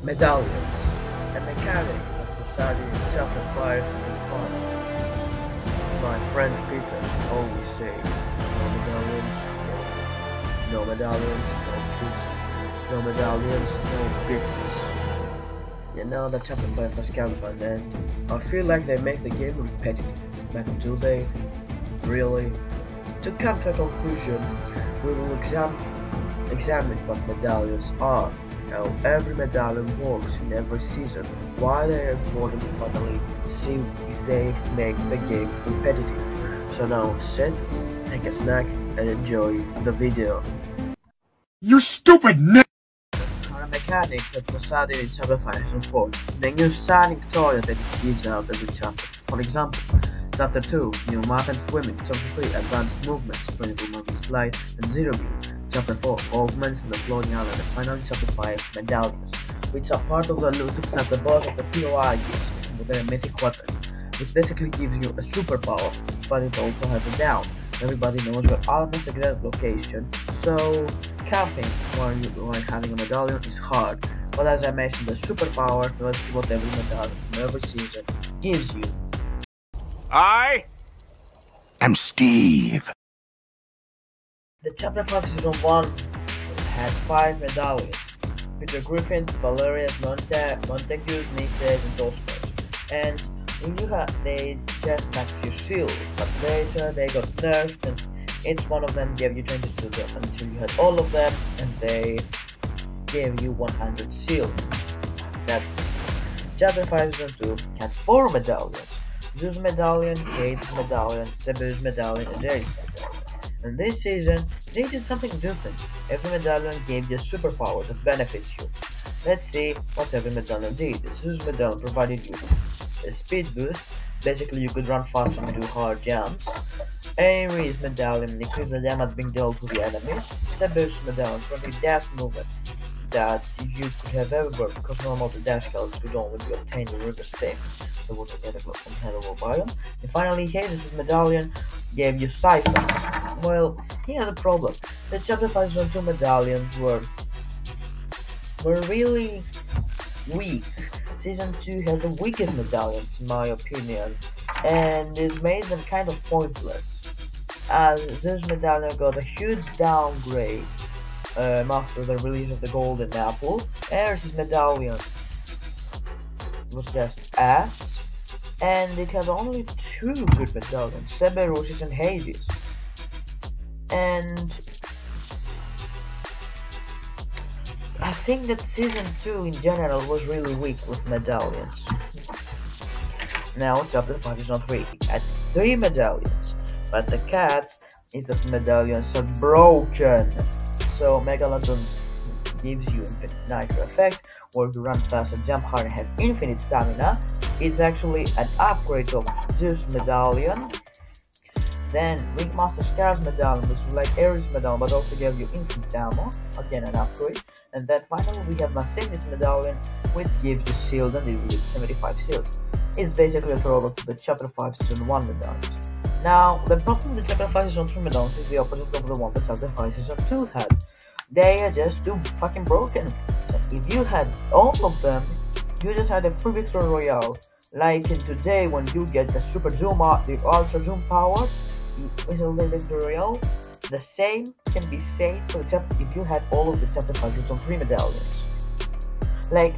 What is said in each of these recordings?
Medallions, a mechanic that was studied in chapter 5 in fun. My friend Peter always says, no medallions, no medallions, no bits, no medallions, no bits. You know that chapter 5 has come to an end. I feel like they make the game repetitive, but do they? Really? To come to a conclusion, we will examine what medallions are, how every medallion works in every season, why they are important, and finally see if they make the game repetitive. So now sit, take a snack, and enjoy the video. You stupid On a mechanic that was added in chapter 5 and 4, the new signing toy that it gives out every chapter. For example, Chapter 2, New Map and Swimming. Chapter 3, Advanced Movement, Sprintable Movement Slide, and Zero View. Chapter 4, Augments and the Floating Island. And finally, Chapter 5, Medallions, which are part of the loot that the boss of the POI gives with their mythic weapon, which basically gives you a superpower, but it also has a down. Everybody knows your almost exact location, so camping while you are having a medallion is hard. But as I mentioned, the superpower, let's see what every medallion from every season gives you. I am Steve. The Chapter 5 Season 1 had 5 medallions. Peter Griffin's, Valeria's, Montague's, Nieces, and Oscar's. And they just matched your shield, but later they got nerfed and each one of them gave you 20 shield until you had all of them and they gave you 100 shield. That's it. Chapter 5 Season 2 had 4 medallions. Zeus medallion, Kate's medallion, Sebu's medallion, and Jerry's medallion. And this season, they did something different. Every medallion gave you a superpower that benefits you. Let's see what every medallion did. The Zeus medallion provided you a speed boost. Basically, you could run fast and do hard jumps. Ares medallion increased the damage being dealt to the enemies. Sebu's medallion provided dash movement that you could have ever because normal the dash cards could only be obtained in river stakes. There was a cataclysm from Hannibal biome. And finally, Hades' medallion gave you Cypher. Well, he had a problem. The Chapter 5 Season 2 medallions were really weak. Season 2 had the weakest medallions in my opinion, and it made them kind of pointless, as this medallion got a huge downgrade after the release of the Golden Apple. Ares' medallion was just ass, and it had only 2 good medallions, Cerberus and Hades. And I think that Season 2 in general was really weak with medallions. Now Chapter 5 Season 3 had 3 medallions, but the catch is that medallions are broken. So Megalodon gives you infinite nitro effect, where you run fast and jump hard and have infinite stamina. It's actually an upgrade of Zeus medallion. Then Ringmaster Scar's medallion, which is like Ares medallion, but also gives you infinite ammo, again an upgrade. And then finally we have Massini's medallion, which gives you shield and it will give 75 shields. It's basically a throwback to the Chapter 5 Season 1 medallions. Now, the problem with the Chapter 5 Season 3 medallions is the opposite of the one that Chapter 5 Season 2 had. They are just too fucking broken. So if you had all of them, you just had a free victory royale. Like in today, when you get the super zoom out, the ultra zoom powers, with the victory royale, the same can be said for the chapter if you had all of the Chapter 5 Season 3 medallions. Like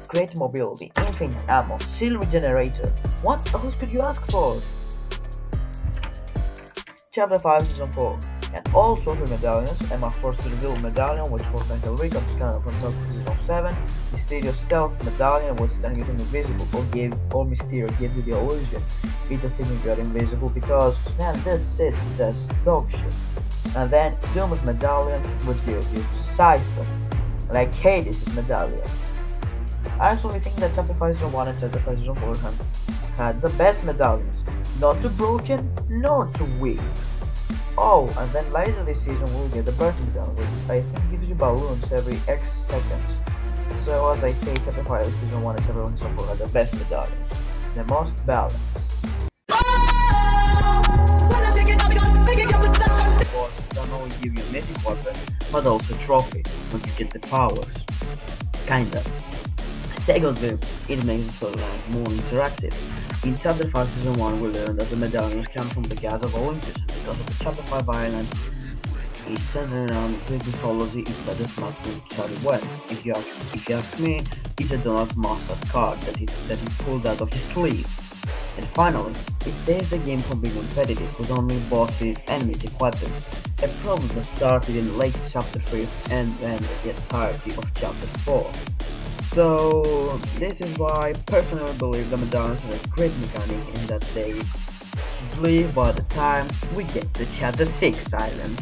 great mobility, infinite ammo, shield regenerator. What else could you ask for? Chapter 5 Season 4 and all sorts of medallions. Emma forced to reveal medallion, which was like a recon scanner from Season 7. Mysterio stealth medallion, which then you invisible, or Mysterio gave you the illusion. Peter thinking you are invisible because man, this is just dog shit. And then Doom's medallion, which gives you Cypher, like Hades' medallion. I actually think that Chapter 5 Season 1 and Chapter 5 Season 4 had the best medallions. Not too broken, nor too weak. Oh, and then later this season we'll get the birth medallion, which I think gives you balloons every X seconds. So as I say, Chapter 5 Season 1 and Chapter 1 Season 4 are the best medallions. The most balanced. Of course, don't only give you mythic weapon, but also trophy, when you get the powers. Kinda. Secondly, it makes the storyline more interactive. In Chapter 5 Season 1 we learn that the medallions come from the gods of Olympus. Because of the Chapter 5 island is centered around Greek mythology, it's better smart than Charlie West. If you ask me, it's a Donald Mustard card that he pulled out of his sleeve. And finally, it saves the game from being repetitive with only bosses and mythic weapons, a problem that started in late Chapter 3 and then the entirety of Chapter 4. So this is why I personally believe the Medallions have a great mechanic in that they leave by the time we get to Chapter 6 island.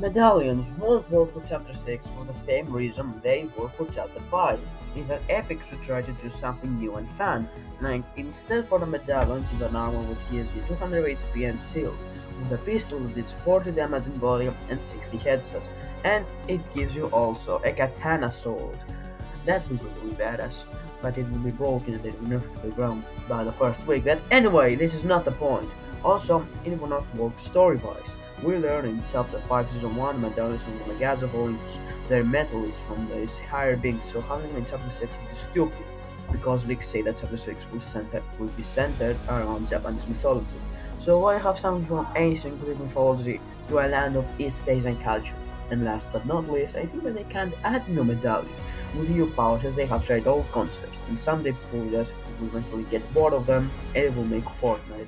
Medallions won't work for Chapter 6 for the same reason they work for Chapter 5. It's an epic to try to do something new and fun. Like, instead for the medallions, you got armor which gives you 200 HP and shield, with a pistol with its 40 damage in body and 60 headshots, and it gives you also a katana sword. That will be really badass, but it will be broken and it will never be ground by the first week. But anyway, this is not the point. Also, it will not work story-wise. We learn in Chapter 5 Season 1 medallions from the gods of Olympus. Their metal is from the higher beings, so having them in Chapter 6 would be stupid, because leaks say that Chapter 6 will be centered around Japanese mythology. So why have something from ancient Greek mythology to a land of its taste and culture? And last but not least, I think that they can't add new medallions. With new powers, as they have tried old concepts, and someday people will eventually get bored of them and it will make Fortnite.